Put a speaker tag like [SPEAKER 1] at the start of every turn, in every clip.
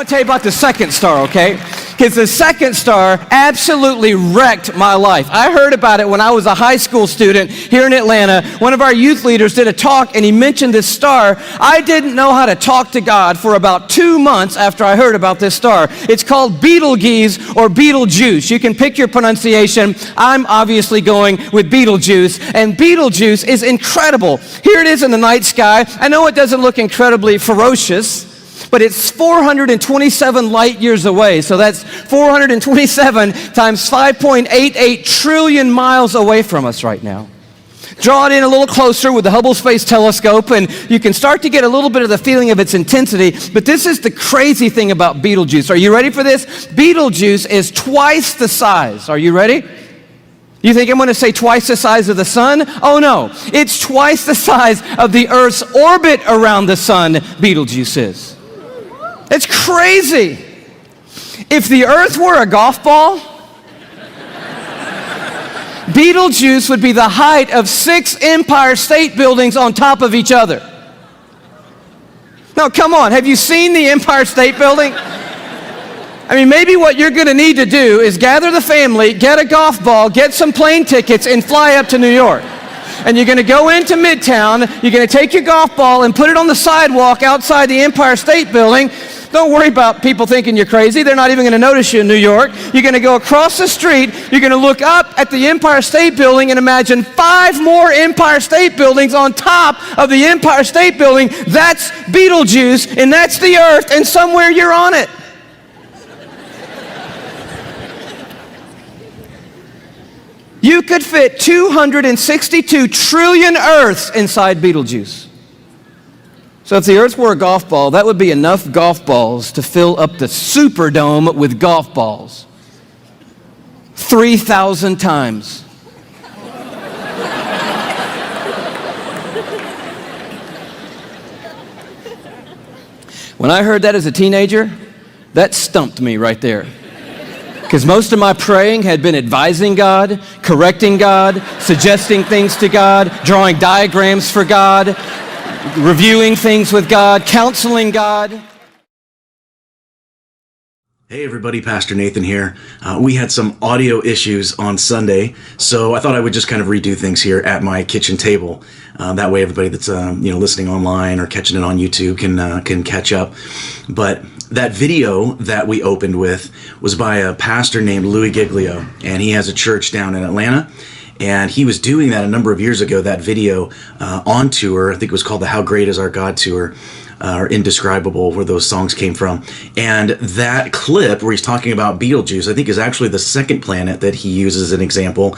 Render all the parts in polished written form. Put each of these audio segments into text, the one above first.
[SPEAKER 1] tell you about the second star, okay? Because the second star absolutely wrecked my life. I heard about it when I was a high school student here in Atlanta. One of our youth leaders did a talk, and he mentioned this star. I didn't know how to talk to God for about 2 months after I heard about this star. It's called Betelgeuse or Betelgeuse. You can pick your pronunciation. I'm obviously going with Betelgeuse, and Betelgeuse is incredible. Here it is in the night sky. I know it doesn't look incredibly ferocious, but it's 427 light years away. So that's 427 times 5.88 trillion miles away from us right now. Draw it in a little closer with the Hubble Space Telescope, and you can start to get a little bit of the feeling of its intensity. But this is the crazy thing about Betelgeuse. Are you ready for this? Betelgeuse is twice the size. Are you ready? You think I'm going to say twice the size of the sun? Oh no, it's twice the size of the Earth's orbit around the sun, Betelgeuse is. It's crazy. If the Earth were a golf ball, Betelgeuse would be the height of 6 Empire State Buildings on top of each other. Now, come on, have you seen the Empire State Building? I mean, maybe what you're going to need to do is gather the family, get a golf ball, get some plane tickets, and fly up to New York. And you're going to go into Midtown, you're going to take your golf ball and put it on the sidewalk outside the Empire State Building. Don't worry about people thinking you're crazy. They're not even going to notice you in New York. You're going to go across the street. You're going to look up at the Empire State Building and imagine 5 more Empire State Buildings on top of the Empire State Building. That's Betelgeuse, and that's the Earth, and somewhere you're on it. You could fit 262 trillion Earths inside Betelgeuse. So if the Earth were a golf ball, that would be enough golf balls to fill up the Superdome with golf balls. 3,000 times. When I heard that as a teenager, that stumped me right there. Because most of my praying had been advising God, correcting God, suggesting things to God, drawing diagrams for God, reviewing things with God, counseling God.
[SPEAKER 2] Hey everybody, Pastor Nathan here. We had some audio issues on Sunday, so I thought I would just kind of redo things here at my kitchen table. That way everybody that's listening online or catching it on YouTube can catch up. But that video that we opened with was by a pastor named Louis Giglio, and he has a church down in Atlanta. And he was doing that a number of years ago, that video on tour. I think it was called the How Great Is Our God tour, or Indescribable, where those songs came from. And that clip where he's talking about Betelgeuse, I think is actually the second planet that he uses as an example,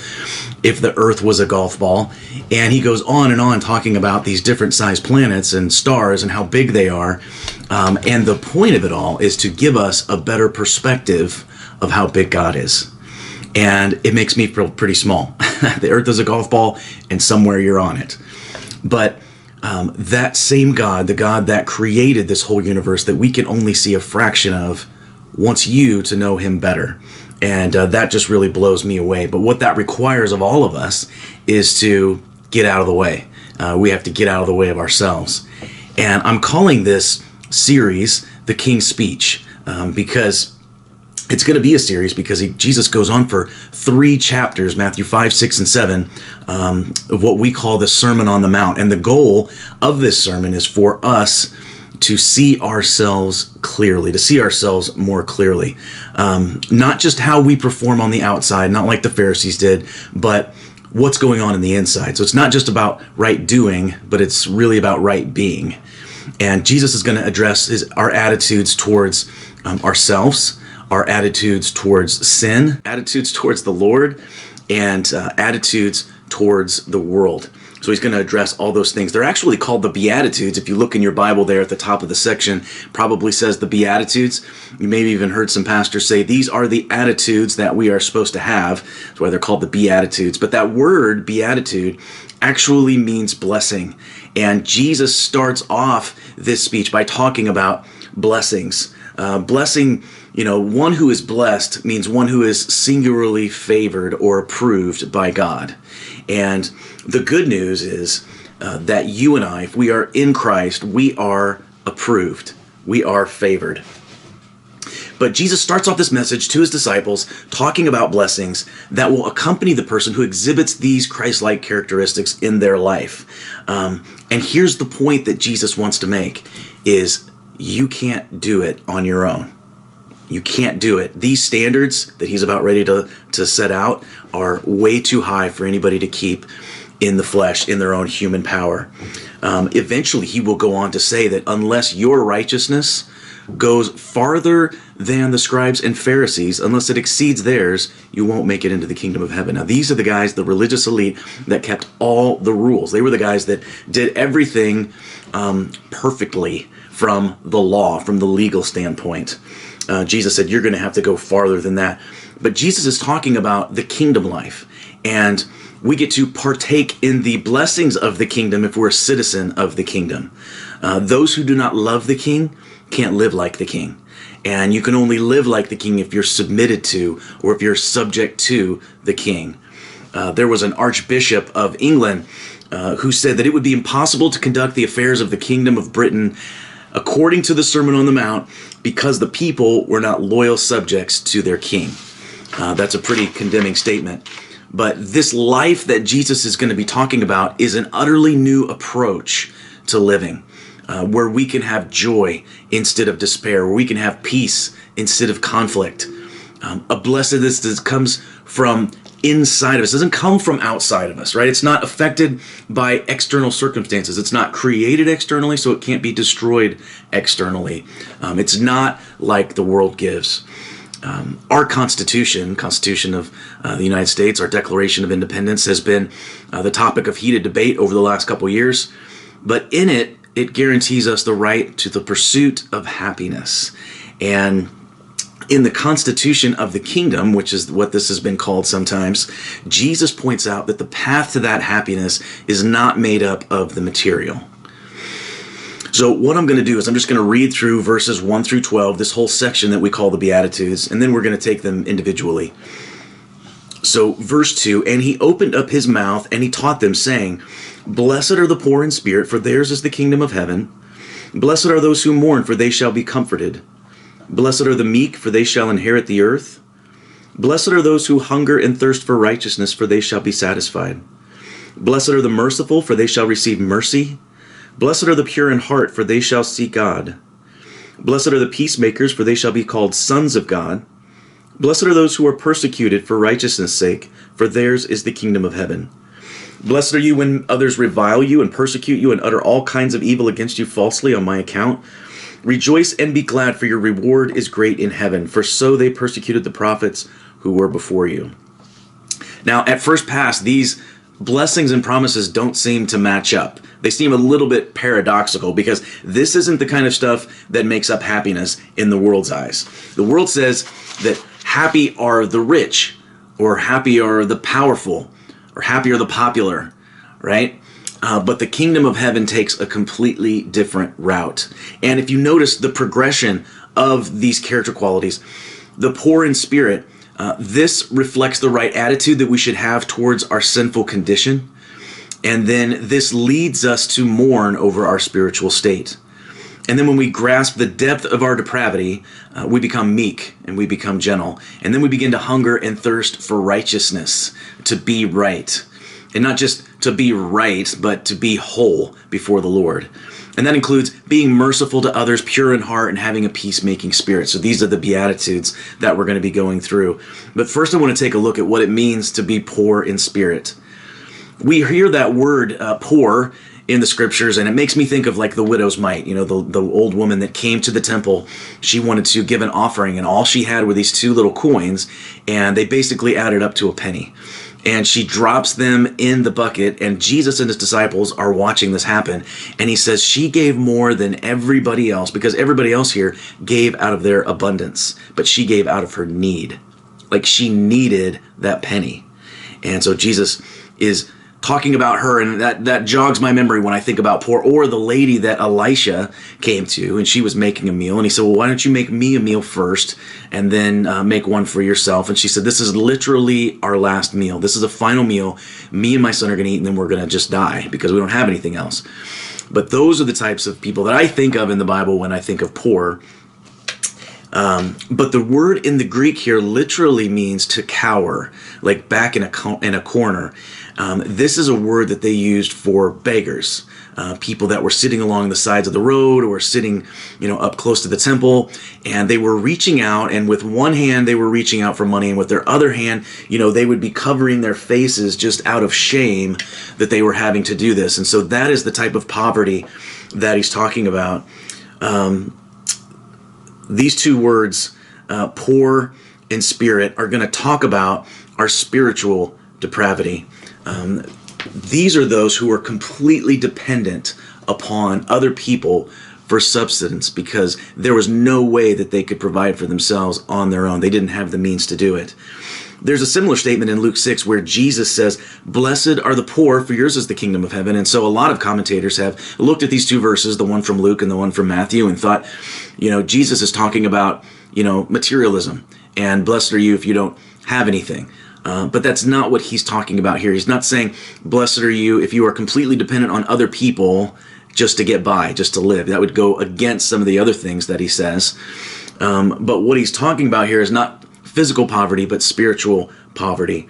[SPEAKER 2] if the Earth was a golf ball. And he goes on and on talking about these different sized planets and stars and how big they are. And the point of it all is to give us a better perspective of how big God is. And it makes me feel pretty small. The Earth is a golf ball, and somewhere you're on it. But that same God, the God that created this whole universe that we can only see a fraction of, wants you to know him better. And that just really blows me away. But what that requires of all of us is to get out of the way. We have to get out of the way of ourselves. And I'm calling this series The King's Speech, because it's going to be a series, because Jesus goes on for 3 chapters, Matthew 5, 6, and 7, of what we call the Sermon on the Mount. And the goal of this sermon is for us to see ourselves clearly, to see ourselves more clearly. Not just how we perform on the outside, not like the Pharisees did, but what's going on in the inside. So it's not just about right doing, but it's really about right being. And Jesus is going to address our attitudes towards ourselves, our attitudes towards sin, attitudes towards the Lord, and attitudes towards the world. So he's going to address all those things. They're actually called the Beatitudes. If you look in your Bible there at the top of the section, probably says the Beatitudes. You maybe even heard some pastors say these are the attitudes that we are supposed to have. That's why they're called the Beatitudes. But that word, beatitude, actually means blessing. And Jesus starts off this speech by talking about blessings. Blessing, one who is blessed means one who is singularly favored or approved by God. And the good news is that you and I, if we are in Christ, we are approved. We are favored. But Jesus starts off this message to his disciples talking about blessings that will accompany the person who exhibits these Christ-like characteristics in their life. And here's the point that Jesus wants to make is you can't do it on your own. You can't do it. These standards that he's about ready to set out are way too high for anybody to keep in the flesh, in their own human power. Eventually, he will go on to say that unless your righteousness goes farther than the scribes and Pharisees, unless it exceeds theirs, you won't make it into the kingdom of heaven. Now, these are the guys, the religious elite, that kept all the rules. They were the guys that did everything perfectly from the law, from the legal standpoint. Jesus said, you're going to have to go farther than that. But Jesus is talking about the kingdom life. And we get to partake in the blessings of the kingdom if we're a citizen of the kingdom. Those who do not love the king can't live like the king. And you can only live like the king if you're submitted to or if you're subject to the king. There was an archbishop of England who said that it would be impossible to conduct the affairs of the kingdom of Britain according to the Sermon on the Mount because the people were not loyal subjects to their king. That's a pretty condemning statement. But this life that Jesus is going to be talking about is an utterly new approach to living, where we can have joy instead of despair, where we can have peace instead of conflict. A blessedness that comes from inside of us. It doesn't come from outside of us, right? It's not affected by external circumstances. It's not created externally, so it can't be destroyed externally. It's not like the world gives. Our Constitution of the United States, our Declaration of Independence, has been the topic of heated debate over the last couple years. But in it, it guarantees us the right to the pursuit of happiness. And in the Constitution of the Kingdom, which is what this has been called sometimes, Jesus points out that the path to that happiness is not made up of the material. So what I'm going to do is I'm just going to read through verses 1 through 12, this whole section that we call the Beatitudes, and then we're going to take them individually. So verse 2, and he opened up his mouth and he taught them, saying, Blessed are the poor in spirit, for theirs is the kingdom of heaven. Blessed are those who mourn, for they shall be comforted. Blessed are the meek, for they shall inherit the earth. Blessed are those who hunger and thirst for righteousness, for they shall be satisfied. Blessed are the merciful, for they shall receive mercy. Blessed are the pure in heart, for they shall see God. Blessed are the peacemakers, for they shall be called sons of God. Blessed are those who are persecuted for righteousness' sake, for theirs is the kingdom of heaven. Blessed are you when others revile you and persecute you and utter all kinds of evil against you falsely on my account. Rejoice and be glad, for your reward is great in heaven, for so they persecuted the prophets who were before you. Now, at first pass, these blessings and promises don't seem to match up. They seem a little bit paradoxical because this isn't the kind of stuff that makes up happiness in the world's eyes. The world says that happy are the rich, or happy are the powerful, or happy are the popular, right? But the kingdom of heaven takes a completely different route. And if you notice the progression of these character qualities, the poor in spirit, this reflects the right attitude that we should have towards our sinful condition. And then this leads us to mourn over our spiritual state. And then when we grasp the depth of our depravity, we become meek and we become gentle. And then we begin to hunger and thirst for righteousness, to be right. And not just to be right, but to be whole before the Lord. And that includes being merciful to others, pure in heart, and having a peacemaking spirit. So these are the Beatitudes that we're going to be going through. But first I want to take a look at what it means to be poor in spirit. We hear that word poor in the scriptures, and it makes me think of like the widow's mite, you know, the old woman that came to the temple. She wanted to give an offering, and all she had were these 2 little coins, and they basically added up to a penny. And she drops them in the bucket, and Jesus and his disciples are watching this happen. And he says she gave more than everybody else, because everybody else here gave out of their abundance, but she gave out of her need. Like she needed that penny. And so Jesus is talking about her, and that jogs my memory when I think about poor. Or the lady that Elisha came to, and she was making a meal, and he said, well, why don't you make me a meal first and then make one for yourself? And she said, this is literally our last meal. This is a final meal. Me and my son are going to eat, and then we're going to just die because we don't have anything else. But those are the types of people that I think of in the Bible when I think of poor. But the word in the Greek here literally means to cower, like back in a corner. This is a word that they used for beggars, people that were sitting along the sides of the road or sitting, up close to the temple, and they were reaching out. And with one hand, they were reaching out for money, and with their other hand, they would be covering their faces just out of shame that they were having to do this. And so that is the type of poverty that he's talking about. These two words, poor and spirit, are going to talk about our spiritual depravity. These are those who are completely dependent upon other people for subsistence because there was no way that they could provide for themselves on their own. They didn't have the means to do it. There's a similar statement in Luke 6 where Jesus says, "Blessed are the poor, for yours is the kingdom of heaven." And so a lot of commentators have looked at these two verses, the one from Luke and the one from Matthew, and thought, Jesus is talking about, materialism, and blessed are you if you don't have anything. But that's not what he's talking about here. He's not saying, blessed are you if you are completely dependent on other people just to get by, just to live. That would go against some of the other things that he says. But what he's talking about here is not physical poverty, but spiritual poverty.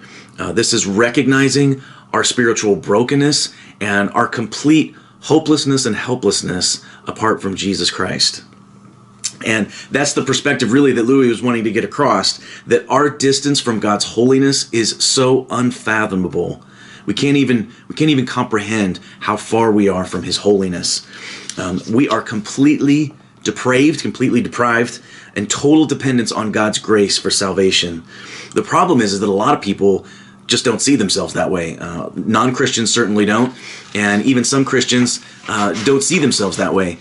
[SPEAKER 2] This is recognizing our spiritual brokenness and our complete hopelessness and helplessness apart from Jesus Christ. And that's the perspective really that Louis was wanting to get across, that our distance from God's holiness is so unfathomable. We can't even comprehend how far we are from his holiness. We are completely depraved, completely deprived, and total dependence on God's grace for salvation. The problem is that a lot of people just don't see themselves that way. Non-Christians certainly don't, and even some Christians don't see themselves that way.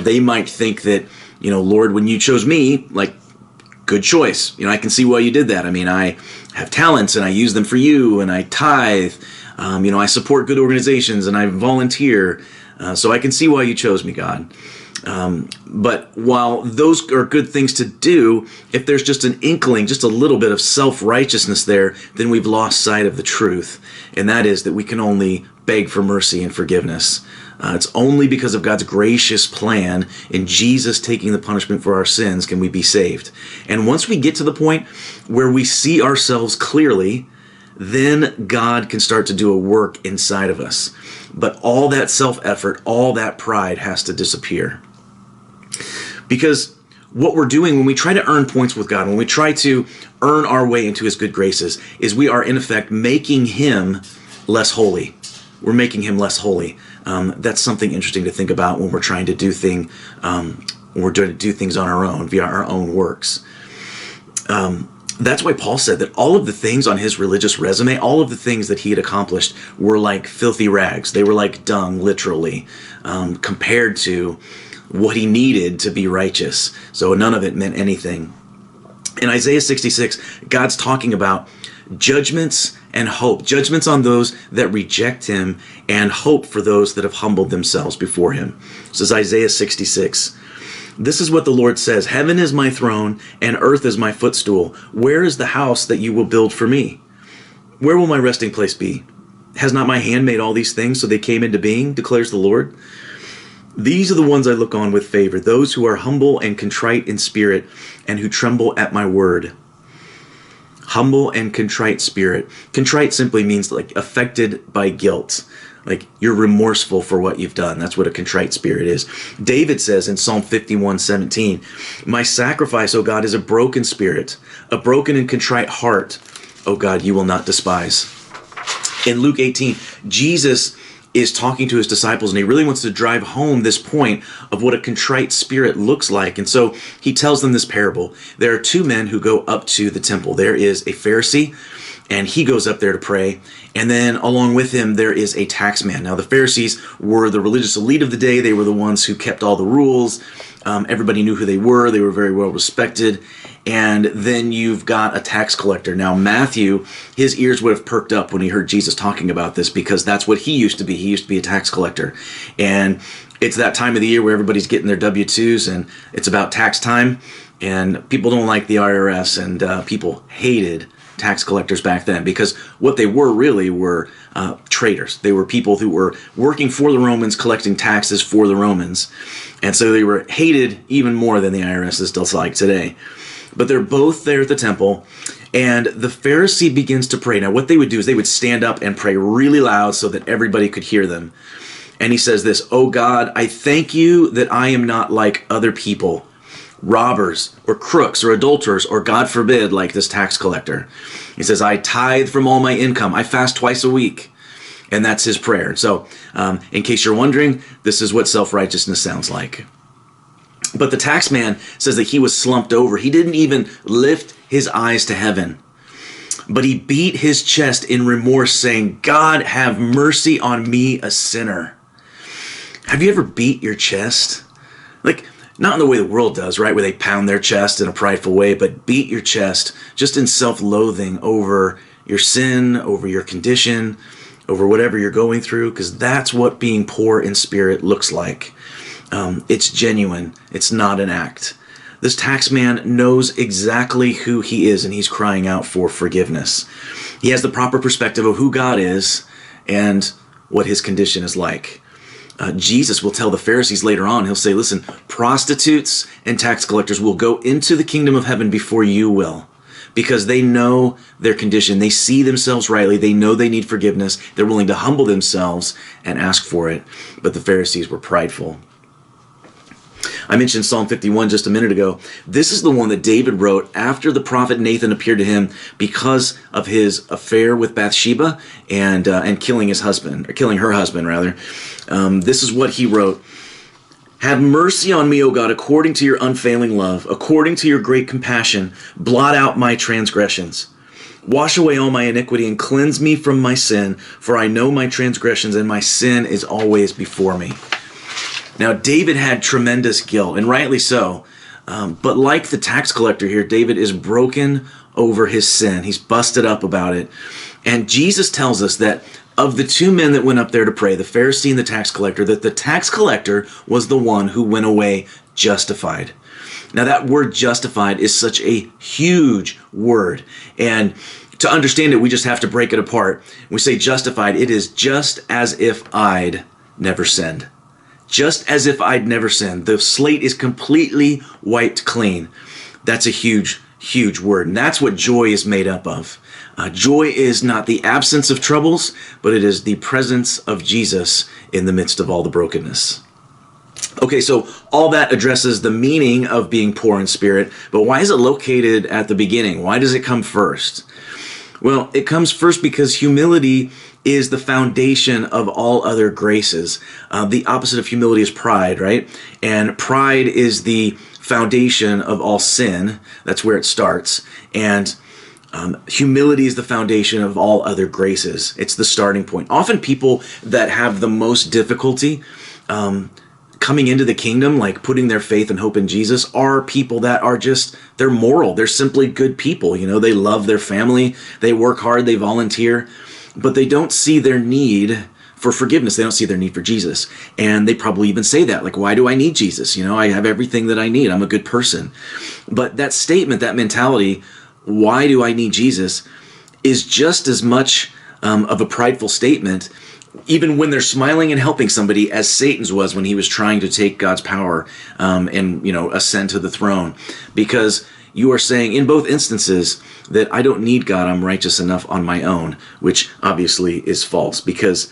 [SPEAKER 2] They might think that, Lord, when you chose me, good choice. I can see why you did that. I have talents and I use them for you, and I tithe. I support good organizations and I volunteer. So I can see why you chose me, God. But while those are good things to do, if there's just an inkling, just a little bit of self-righteousness there, then we've lost sight of the truth. And that is that we can only beg for mercy and forgiveness. It's only because of God's gracious plan in Jesus taking the punishment for our sins can we be saved. And once we get to the point where we see ourselves clearly, then God can start to do a work inside of us. But all that self-effort, all that pride has to disappear. Because what we're doing when we try to earn points with God, when we try to earn our way into his good graces, is we are in effect making him less holy. We're making him less holy. That's something interesting to think about when we're trying to do things on our own, via our own works. That's why Paul said that all of the things on his religious resume, all of the things that he had accomplished were like filthy rags. They were like dung, literally, compared to what he needed to be righteous. So none of it meant anything. In Isaiah 66, God's talking about judgments and hope. Judgments on those that reject him, and hope for those that have humbled themselves before him. This is Isaiah 66. This is what the Lord says: "Heaven is my throne, and earth is my footstool. Where is the house that you will build for me? Where will my resting place be? Has not my hand made all these things so they came into being, declares the Lord? These are the ones I look on with favor, those who are humble and contrite in spirit, and who tremble at my word." Humble and contrite spirit. Contrite simply means affected by guilt. You're remorseful for what you've done. That's what a contrite spirit is. David says in Psalm 51:17, "My sacrifice, O God, is a broken spirit, a broken and contrite heart, O God, you will not despise." In Luke 18, Jesus is talking to his disciples, and he really wants to drive home this point of what a contrite spirit looks like. And so he tells them this parable. There are two men who go up to the temple. There is a Pharisee, and he goes up there to pray. And then along with him, there is a tax man. Now, the Pharisees were the religious elite of the day. They were the ones who kept all the rules. Everybody knew who they were. They were very well respected. And then you've got a tax collector. Now, Matthew, his ears would have perked up when he heard Jesus talking about this, because that's what he used to be. He used to be a tax collector. And it's that time of the year where everybody's getting their W-2s, and it's about tax time. And people don't like the IRS, and people hated tax collectors back then, because what they were really were traitors. They were people who were working for the Romans, collecting taxes for the Romans. And so they were hated even more than the IRS is still like today. But they're both there at the temple, and the Pharisee begins to pray. Now, what they would do is they would stand up and pray really loud so that everybody could hear them. And he says this, "Oh God, I thank you that I am not like other people, robbers or crooks or adulterers, or God forbid, like this tax collector." He says, "I tithe from all my income. I fast twice a week." And that's his prayer. So in case you're wondering, this is what self-righteousness sounds like. But the tax man says that he was slumped over. He didn't even lift his eyes to heaven, but he beat his chest in remorse, saying, "God, have mercy on me, a sinner." Have you ever beat your chest? Like, not in the way the world does, right? Where they pound their chest in a prideful way, but beat your chest just in self-loathing over your sin, over your condition, over whatever you're going through, because that's what being poor in spirit looks like. It's genuine. It's not an act. This tax man knows exactly who he is, and he's crying out for forgiveness. He has the proper perspective of who God is and what his condition is like. Jesus will tell the Pharisees later on, he'll say, listen, prostitutes and tax collectors will go into the kingdom of heaven before you will, because they know their condition. They see themselves rightly. They know they need forgiveness. They're willing to humble themselves and ask for it. But the Pharisees were prideful. I mentioned Psalm 51 just a minute ago. This is the one that David wrote after the prophet Nathan appeared to him because of his affair with Bathsheba and killing his husband, or killing her husband rather. This is what he wrote. "Have mercy on me, O God, according to your unfailing love, according to your great compassion, blot out my transgressions. Wash away all my iniquity and cleanse me from my sin, for I know my transgressions and my sin is always before me." Now, David had tremendous guilt, and rightly so. But like the tax collector here, David is broken over his sin. He's busted up about it. And Jesus tells us that of the two men that went up there to pray, the Pharisee and the tax collector, that the tax collector was the one who went away justified. Now, that word justified is such a huge word. And to understand it, we just have to break it apart. When we say justified, it is just as if I'd never sinned. Just as if I'd never sinned. The slate is completely wiped clean. That's a huge, huge word. And that's what joy is made up of. Joy is not the absence of troubles, but it is the presence of Jesus in the midst of all the brokenness. Okay, so all that addresses the meaning of being poor in spirit, but why is it located at the beginning? Why does it come first? Well, it comes first because humility is the foundation of all other graces. The opposite of humility is pride, right? And pride is the foundation of all sin. That's where it starts. And humility is the foundation of all other graces. It's the starting point. Often people that have the most difficulty coming into the kingdom, like putting their faith and hope in Jesus, are people that are just, they're moral. They're simply good people. You know, they love their family. They work hard. They volunteer. But they don't see their need for forgiveness. They don't see their need for Jesus. And they probably even say that, like, why do I need Jesus? You know, I have everything that I need. I'm a good person. But that statement, that mentality, why do I need Jesus, is just as much of a prideful statement, even when they're smiling and helping somebody, as Satan's was when he was trying to take God's power and, you know, ascend to the throne. Because you are saying in both instances that I don't need God, I'm righteous enough on my own, which obviously is false, because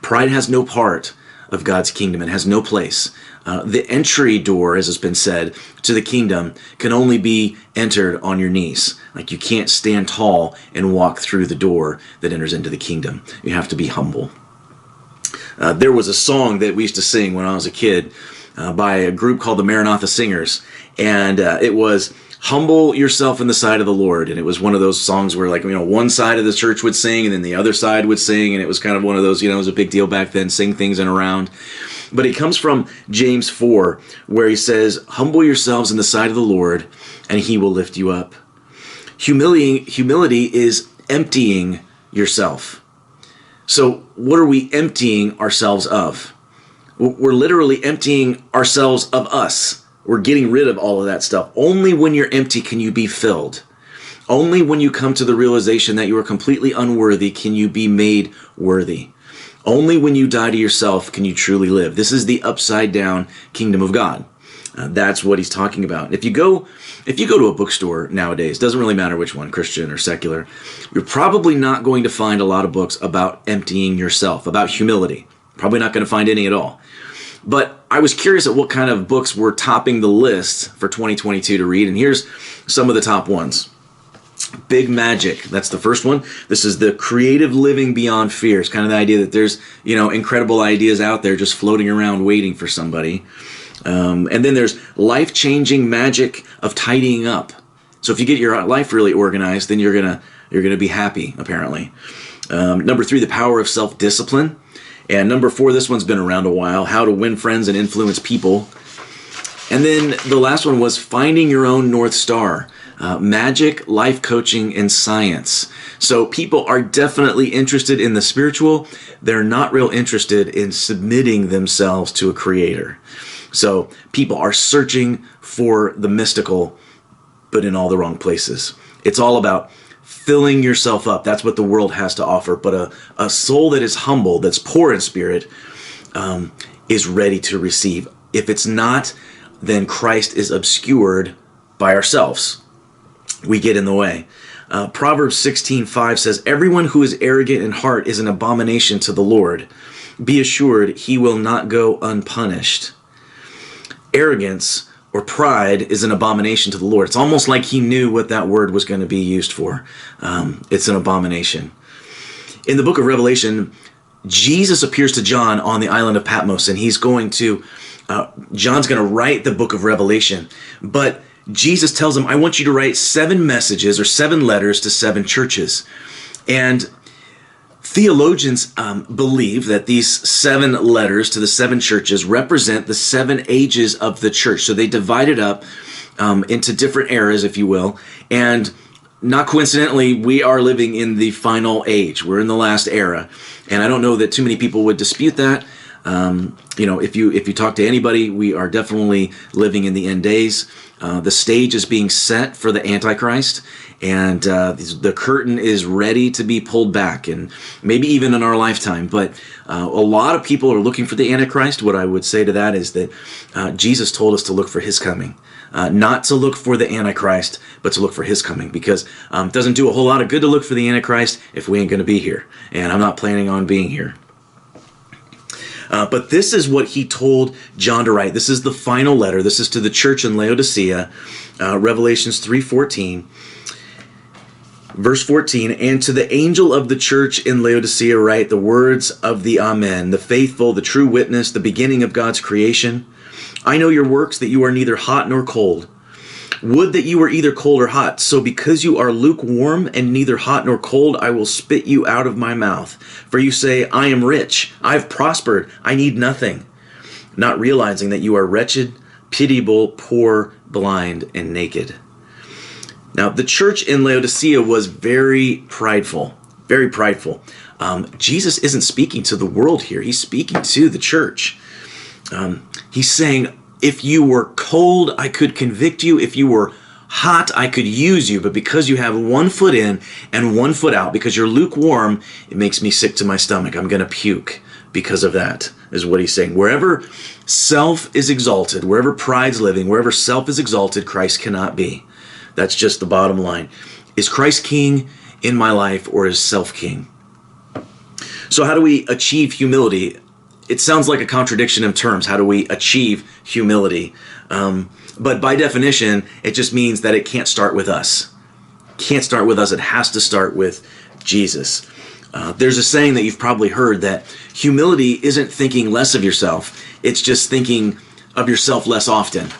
[SPEAKER 2] pride has no part of God's kingdom. It has no place. The entry door, as has been said, to the kingdom can only be entered on your knees. Like, you can't stand tall and walk through the door that enters into the kingdom. You have to be humble. There was a song that we used to sing when I was a kid by a group called the Maranatha Singers, and it was "Humble yourself in the sight of the Lord." And it was one of those songs where, like, you know, one side of the church would sing and then the other side would sing, and it was kind of one of those, you know, it was a big deal back then, sing things in a round. But it comes from James 4, where he says, "Humble yourselves in the sight of the Lord, and he will lift you up." Humility is emptying yourself. So what are we emptying ourselves of? We're literally emptying ourselves of us. We're getting rid of all of that stuff. Only when you're empty can you be filled. Only when you come to the realization that you are completely unworthy can you be made worthy. Only when you die to yourself can you truly live. This is the upside down kingdom of God. That's what he's talking about. If you go to a bookstore nowadays, doesn't really matter which one, Christian or secular, you're probably not going to find a lot of books about emptying yourself, about humility. Probably not going to find any at all. But I was curious at what kind of books were topping the list for 2022 to read, and here's some of the top ones. Big Magic, that's the first one. This is the creative living beyond fear. It's kind of the idea that there's, incredible ideas out there just floating around waiting for somebody. And then there's Life-Changing Magic of Tidying Up. So if you get your life really organized, then you're gonna be happy, apparently. Number 3, The Power of Self-Discipline. And number 4, this one's been around a while, How to Win Friends and Influence People. And then the last one was Finding Your Own North Star. Magic, life coaching, and science. So people are definitely interested in the spiritual. They're not real interested in submitting themselves to a creator. So people are searching for the mystical, but in all the wrong places. It's all about filling yourself up. That's what the world has to offer. But a soul that is humble, that's poor in spirit, is ready to receive. If it's not, then Christ is obscured by ourselves. We get in the way. Proverbs 16:5 says, "Everyone who is arrogant in heart is an abomination to the Lord. Be assured he will not go unpunished." Arrogance or pride is an abomination to the Lord. It's almost like he knew what that word was going to be used for. It's an abomination. In the book of Revelation, Jesus appears to John on the island of Patmos, and John's going to write the book of Revelation. But Jesus tells him, I want you to write 7 messages or 7 letters to 7 churches. And theologians believe that these 7 letters to the 7 churches represent the 7 ages of the church. So they divide it up into different eras, if you will. And not coincidentally, we are living in the final age. We're in the last era. And I don't know that too many people would dispute that. If you talk to anybody, we are definitely living in the end days. The stage is being set for the Antichrist, and the curtain is ready to be pulled back, and maybe even in our lifetime. But a lot of people are looking for the Antichrist. What I would say to that is that Jesus told us to look for his coming. Not to look for the Antichrist, but to look for his coming, because it doesn't do a whole lot of good to look for the Antichrist if we ain't going to be here. And I'm not planning on being here. But this is what he told John to write. This is the final letter. This is to the church in Laodicea, Revelations 3:14. Verse 14, "And to the angel of the church in Laodicea write the words of the Amen, the faithful, the true witness, the beginning of God's creation. I know your works, that you are neither hot nor cold. Would that you were either cold or hot. So because you are lukewarm and neither hot nor cold, I will spit you out of my mouth. For you say, I am rich, I've prospered, I need nothing. Not realizing that you are wretched, pitiable, poor, blind, and naked." Now, the church in Laodicea was very prideful, very prideful. Jesus isn't speaking to the world here. He's speaking to the church. He's saying, if you were cold, I could convict you. If you were hot, I could use you. But because you have one foot in and one foot out, because you're lukewarm, it makes me sick to my stomach. I'm going to puke because of that, is what he's saying. Wherever self is exalted, wherever pride's living, wherever self is exalted, Christ cannot be. That's just the bottom line. Is Christ king in my life, or is self king? So how do we achieve humility? It sounds like a contradiction in terms. How do we achieve humility? But by definition, it just means that it can't start with us. Can't start with us. It has to start with Jesus. There's a saying that you've probably heard that humility isn't thinking less of yourself. It's just thinking of yourself less often.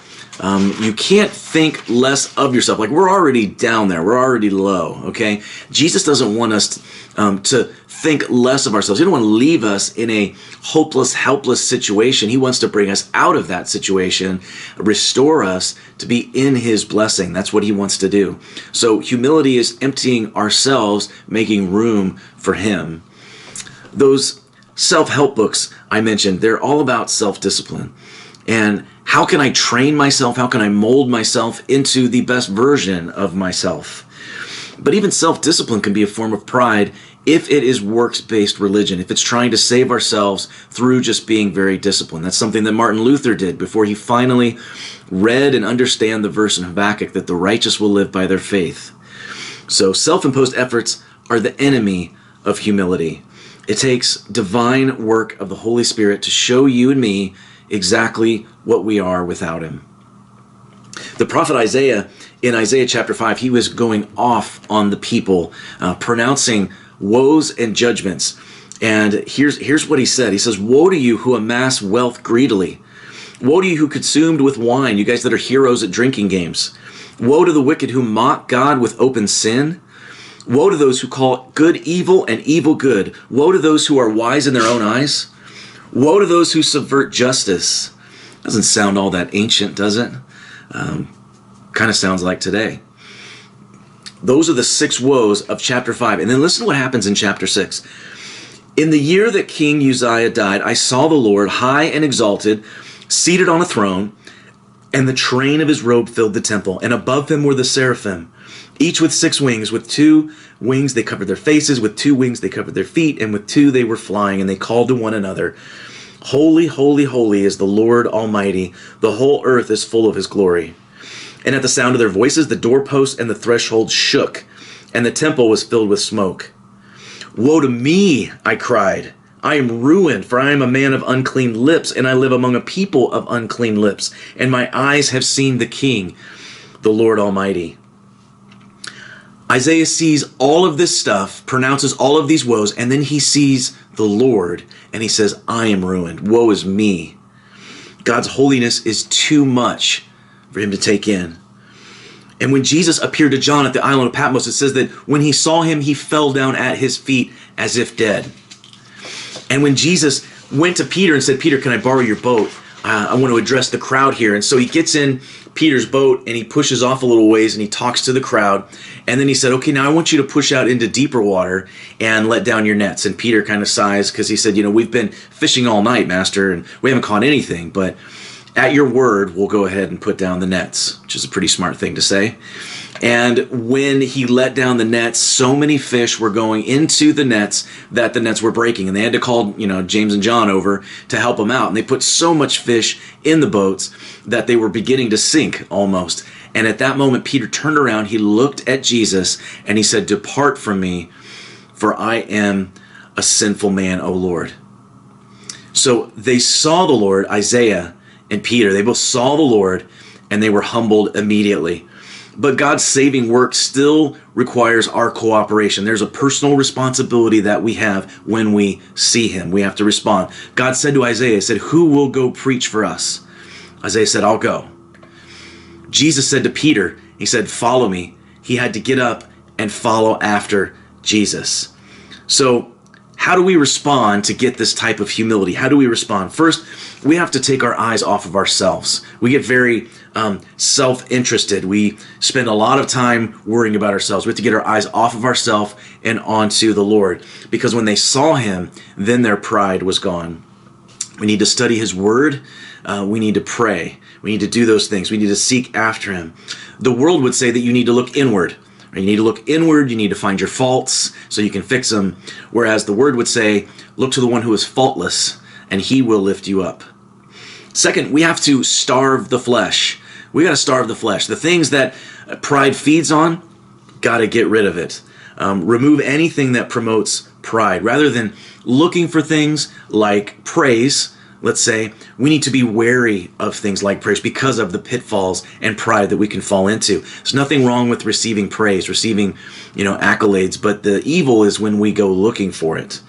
[SPEAKER 2] You can't think less of yourself. Like, we're already down there. We're already low, okay? Jesus doesn't want us to think less of ourselves. He doesn't want to leave us in a hopeless, helpless situation. He wants to bring us out of that situation, restore us to be in his blessing. That's what he wants to do. So humility is emptying ourselves, making room for him. Those self-help books I mentioned, they're all about self-discipline. And how can I train myself? How can I mold myself into the best version of myself? But even self-discipline can be a form of pride if it is works-based religion, if it's trying to save ourselves through just being very disciplined. That's something that Martin Luther did before he finally read and understand the verse in Habakkuk that the righteous will live by their faith. So self-imposed efforts are the enemy of humility. It takes divine work of the Holy Spirit to show you and me exactly what we are without him. The prophet Isaiah, in Isaiah chapter 5, he was going off on the people, pronouncing woes and judgments. And here's what he said. He says, "Woe to you who amass wealth greedily. Woe to you who consumed with wine, you guys that are heroes at drinking games. Woe to the wicked who mock God with open sin. Woe to those who call good evil and evil good. Woe to those who are wise in their own eyes. Woe to those who subvert justice." Doesn't sound all that ancient, does it? Kind of sounds like today. Those are the 6 woes of chapter 5. And then listen to what happens in chapter 6. "In the year that King Uzziah died, I saw the Lord high and exalted, seated on a throne, and the train of his robe filled the temple. And above him were the seraphim, each with 6 wings. With 2 wings they covered their faces, with 2 wings they covered their feet, and with 2 they were flying. And they called to one another, Holy, holy, holy is the Lord Almighty. The whole earth is full of his glory. And at the sound of their voices, the doorposts and the threshold shook, and the temple was filled with smoke. Woe to me, I cried. I am ruined, for I am a man of unclean lips, and I live among a people of unclean lips, and my eyes have seen the King, the Lord Almighty." Isaiah sees all of this stuff, pronounces all of these woes, and then he sees the Lord, and he says, I am ruined. Woe is me. God's holiness is too much for him to take in. And when Jesus appeared to John at the island of Patmos, it says that when he saw him, he fell down at his feet as if dead. And when Jesus went to Peter and said, Peter, can I borrow your boat? I want to address the crowd here. And so he gets in Peter's boat and he pushes off a little ways and he talks to the crowd. And then he said, okay, now I want you to push out into deeper water and let down your nets. And Peter kind of sighs because he said, we've been fishing all night, Master, and we haven't caught anything. But at your word, we'll go ahead and put down the nets, which is a pretty smart thing to say. And when he let down the nets, so many fish were going into the nets that the nets were breaking. And they had to call, James and John over to help them out. And they put so much fish in the boats that they were beginning to sink almost. And at that moment, Peter turned around, he looked at Jesus, and he said, depart from me, for I am a sinful man, O Lord. So they saw the Lord, Isaiah and Peter. They both saw the Lord, and they were humbled immediately. But God's saving work still requires our cooperation. There's a personal responsibility that we have when we see him. We have to respond. God said to Isaiah, he said, who will go preach for us? Isaiah said, I'll go. Jesus said to Peter, he said, follow me. He had to get up and follow after Jesus. So how do we respond to get this type of humility? How do we respond? First, we have to take our eyes off of ourselves. We get very self-interested. We spend a lot of time worrying about ourselves. We have to get our eyes off of ourselves and onto the Lord. Because when they saw him, then their pride was gone. We need to study his word. We need to pray. We need to do those things. We need to seek after him. The world would say that you need to look inward. You need to look inward. You need to find your faults so you can fix them. Whereas the word would say, look to the one who is faultless, and he will lift you up. Second, we have to starve the flesh. We got to starve the flesh. The things that pride feeds on, got to get rid of it. Remove anything that promotes pride. Rather than looking for things like praise, let's say, we need to be wary of things like praise because of the pitfalls and pride that we can fall into. There's nothing wrong with receiving praise, receiving, accolades, but the evil is when we go looking for it.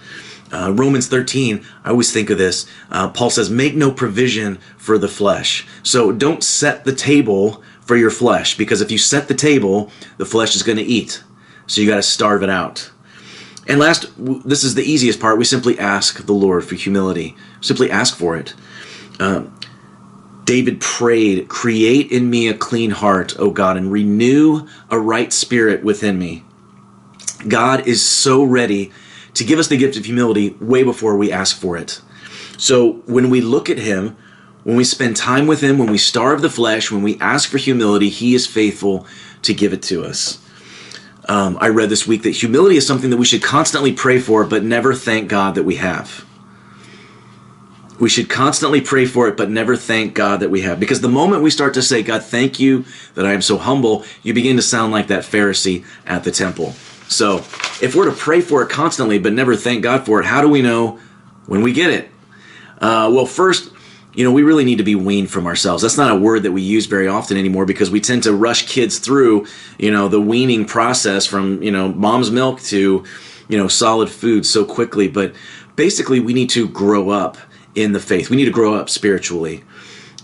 [SPEAKER 2] Romans 13, I always think of this. Paul says, make no provision for the flesh. So don't set the table for your flesh, because if you set the table, the flesh is going to eat. So you got to starve it out. And last, this is the easiest part. We simply ask the Lord for humility. Simply ask for it. David prayed, create in me a clean heart, O God, and renew a right spirit within me. God is so ready to give us the gift of humility way before we ask for it. So when we look at him, when we spend time with him, when we starve the flesh, when we ask for humility, he is faithful to give it to us. I read this week that humility is something that we should constantly pray for, but never thank God that we have. We should constantly pray for it, but never thank God that we have. Because the moment we start to say, God, thank you that I am so humble, you begin to sound like that Pharisee at the temple. So if we're to pray for it constantly, but never thank God for it, how do we know when we get it? Well, first, we really need to be weaned from ourselves. That's not a word that we use very often anymore because we tend to rush kids through, the weaning process from, mom's milk to, solid food so quickly. But basically, we need to grow up in the faith. We need to grow up spiritually.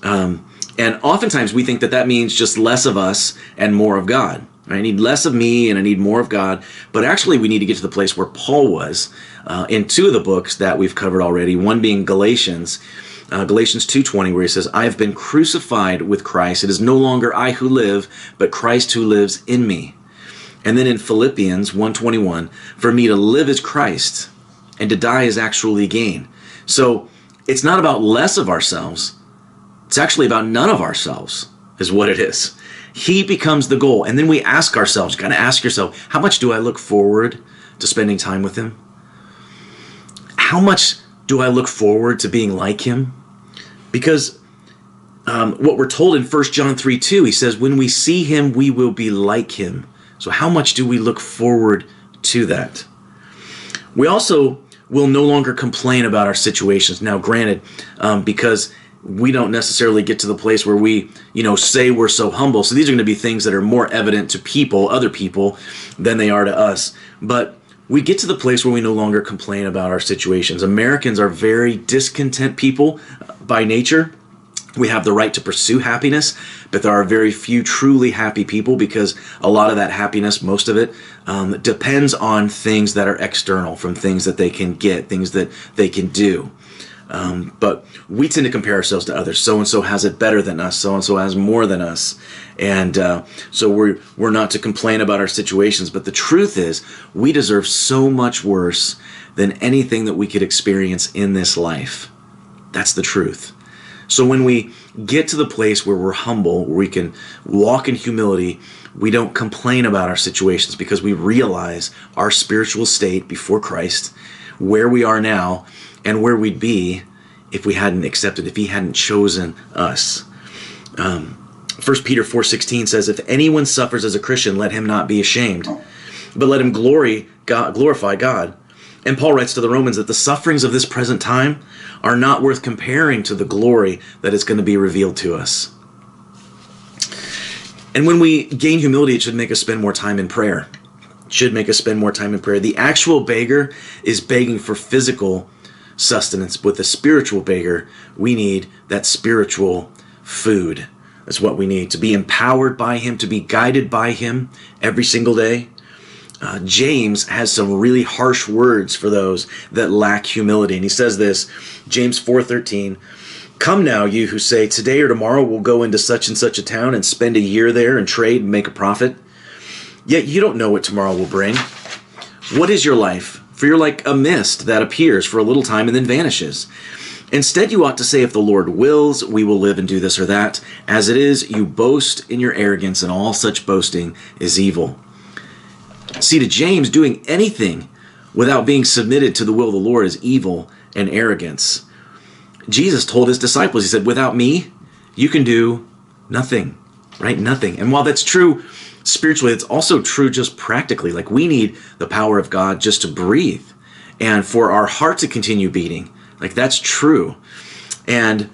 [SPEAKER 2] And oftentimes we think that means just less of us and more of God. I need less of me and I need more of God. But actually we need to get to the place where Paul was in two of the books that we've covered already, one being Galatians 2:20, where he says, I have been crucified with Christ. It is no longer I who live, but Christ who lives in me. And then in Philippians 1:21, for me to live is Christ and to die is actually gain. So it's not about less of ourselves. It's actually about none of ourselves is what it is. He becomes the goal. And then we ask ourselves, you got to ask yourself, how much do I look forward to spending time with him? How much do I look forward to being like him? Because what we're told in 1 John 3:2, he says, when we see him, we will be like him. So how much do we look forward to that? We also will no longer complain about our situations. Now, granted, because we don't necessarily get to the place where we, say we're so humble. So these are going to be things that are more evident to people, other people, than they are to us. But we get to the place where we no longer complain about our situations. Americans are very discontent people by nature. We have the right to pursue happiness, but there are very few truly happy people because a lot of that happiness, most of it, depends on things that are external, from things that they can get, things that they can do. But we tend to compare ourselves to others. So-and-so has it better than us. So-and-so has more than us. And so we're not to complain about our situations. But the truth is, we deserve so much worse than anything that we could experience in this life. That's the truth. So when we get to the place where we're humble, where we can walk in humility, we don't complain about our situations because we realize our spiritual state before Christ, where we are now, and where we'd be if we hadn't accepted, if he hadn't chosen us. 1 Peter 4:16 says, if anyone suffers as a Christian, let him not be ashamed, but let him glorify God. And Paul writes to the Romans that the sufferings of this present time are not worth comparing to the glory that is going to be revealed to us. And when we gain humility, it should make us spend more time in prayer. It should make us spend more time in prayer. The actual beggar is begging for physical sustenance. With the spiritual beggar, we need that spiritual food. That's what we need, to be empowered by him, to be guided by him every single day. James has some really harsh words for those that lack humility. And he says this, James 4:13, come now, you who say, today or tomorrow we'll go into such and such a town and spend a year there and trade and make a profit. Yet you don't know what tomorrow will bring. What is your life? For you're like a mist that appears for a little time and then vanishes. Instead, you ought to say, if the Lord wills, we will live and do this or that. As it is, you boast in your arrogance, and all such boasting is evil. See, to James, doing anything without being submitted to the will of the Lord is evil and arrogance. Jesus told his disciples, he said, without me, you can do nothing, right? Nothing. And while that's true spiritually, it's also true just practically. Like, we need the power of God just to breathe and for our heart to continue beating. Like, that's true. And,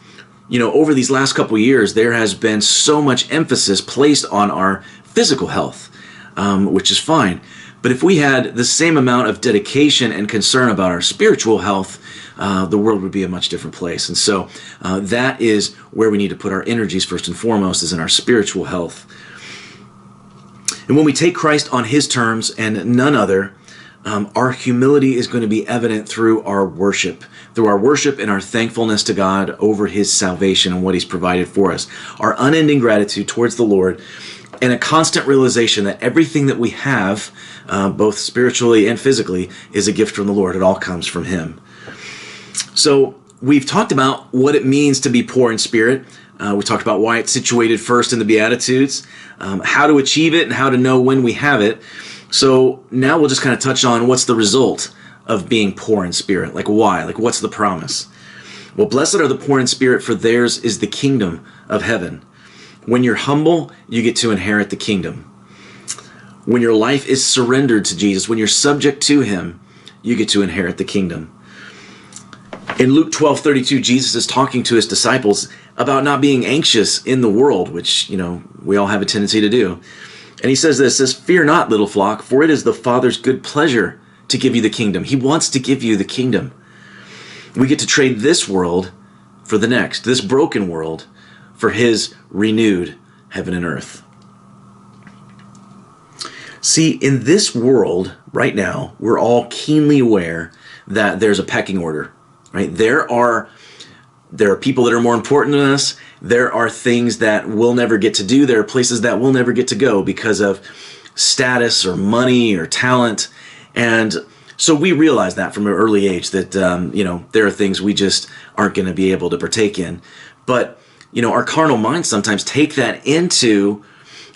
[SPEAKER 2] over these last couple of years, there has been so much emphasis placed on our physical health, which is fine. But if we had the same amount of dedication and concern about our spiritual health, the world would be a much different place. And so that is where we need to put our energies first and foremost, is in our spiritual health. And when we take Christ on his terms and none other, our humility is going to be evident through our worship and our thankfulness to God over his salvation and what he's provided for us. Our unending gratitude towards the Lord, and a constant realization that everything that we have, both spiritually and physically, is a gift from the Lord. It all comes from him. So we've talked about what it means to be poor in spirit. We talked about why it's situated first in the Beatitudes, how to achieve it, and how to know when we have it. So now we'll just kind of touch on what's the result of being poor in spirit. Like why? Like what's the promise? Well, blessed are the poor in spirit, for theirs is the kingdom of heaven. When you're humble, you get to inherit the kingdom. When your life is surrendered to Jesus, when you're subject to him, you get to inherit the kingdom. In Luke 12:32, Jesus is talking to his disciples about not being anxious in the world, which, we all have a tendency to do. And he says this, "Fear not, little flock, for it is the Father's good pleasure to give you the kingdom." He wants to give you the kingdom. We get to trade this world for the next, this broken world for his renewed heaven and earth. See, in this world right now, we're all keenly aware that there's a pecking order, right? There are people that are more important than us. There are things that we'll never get to do. There are places that we'll never get to go because of status or money or talent. And so we realize that from an early age that, there are things we just aren't going to be able to partake in. But, our carnal minds sometimes take that into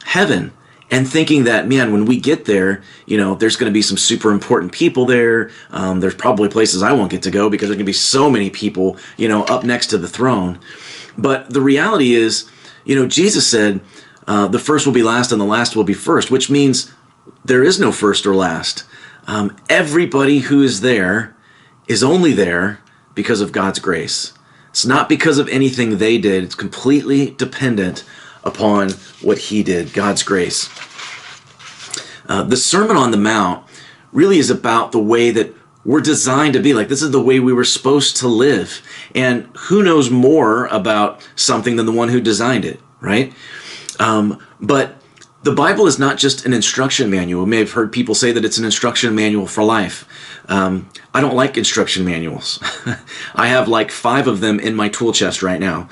[SPEAKER 2] heaven and thinking that, man, when we get there, there's going to be some super important people there. There's probably places I won't get to go because there's going to be so many people, up next to the throne. But the reality is, Jesus said, the first will be last and the last will be first, which means there is no first or last. Everybody who is there is only there because of God's grace. It's not because of anything they did. It's completely dependent upon what he did, God's grace. The Sermon on the Mount really is about the way that we're designed to be. Like, this is the way we were supposed to live. And who knows more about something than the one who designed it, right? But the Bible is not just an instruction manual. You may have heard people say that it's an instruction manual for life. I don't like instruction manuals. I have like 5 of them in my tool chest right now.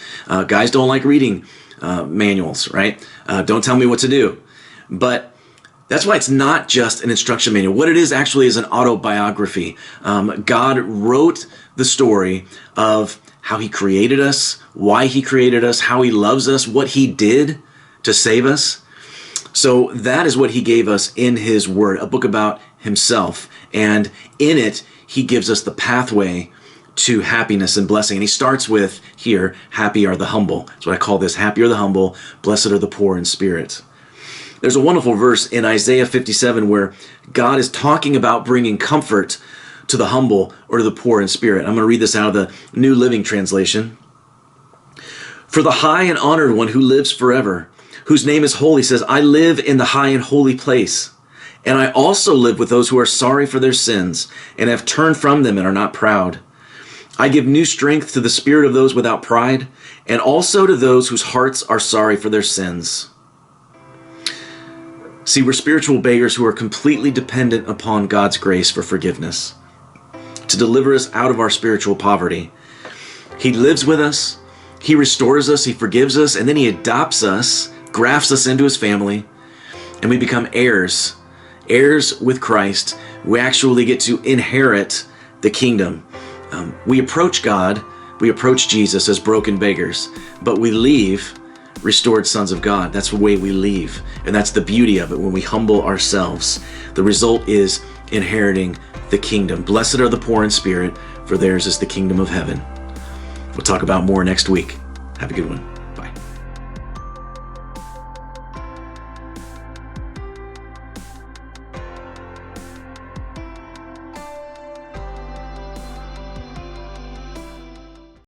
[SPEAKER 2] Guys don't like reading manuals, right? Don't tell me what to do. But that's why it's not just an instruction manual. What it is actually is an autobiography. God wrote the story of how he created us, why he created us, how he loves us, what he did to save us. So that is what he gave us in his word, a book about himself. And in it, he gives us the pathway to happiness and blessing. And he starts with here, happy are the humble. That's what I call this, happy are the humble, blessed are the poor in spirit. There's a wonderful verse in Isaiah 57 where God is talking about bringing comfort to the humble or to the poor in spirit. I'm going to read this out of the New Living Translation. For the high and honored one who lives forever, whose name is holy, says, I live in the high and holy place. And I also live with those who are sorry for their sins and have turned from them and are not proud. I give new strength to the spirit of those without pride and also to those whose hearts are sorry for their sins. See, we're spiritual beggars who are completely dependent upon God's grace for forgiveness, to deliver us out of our spiritual poverty. He lives with us, he restores us, he forgives us, and then he adopts us, grafts us into his family, and we become heirs with Christ. We actually get to inherit the kingdom. We approach God, we approach Jesus as broken beggars, but we leave restored sons of God. That's the way we leave. And that's the beauty of it when we humble ourselves. The result is inheriting the kingdom. Blessed are the poor in spirit, for theirs is the kingdom of heaven. We'll talk about more next week. Have a good one.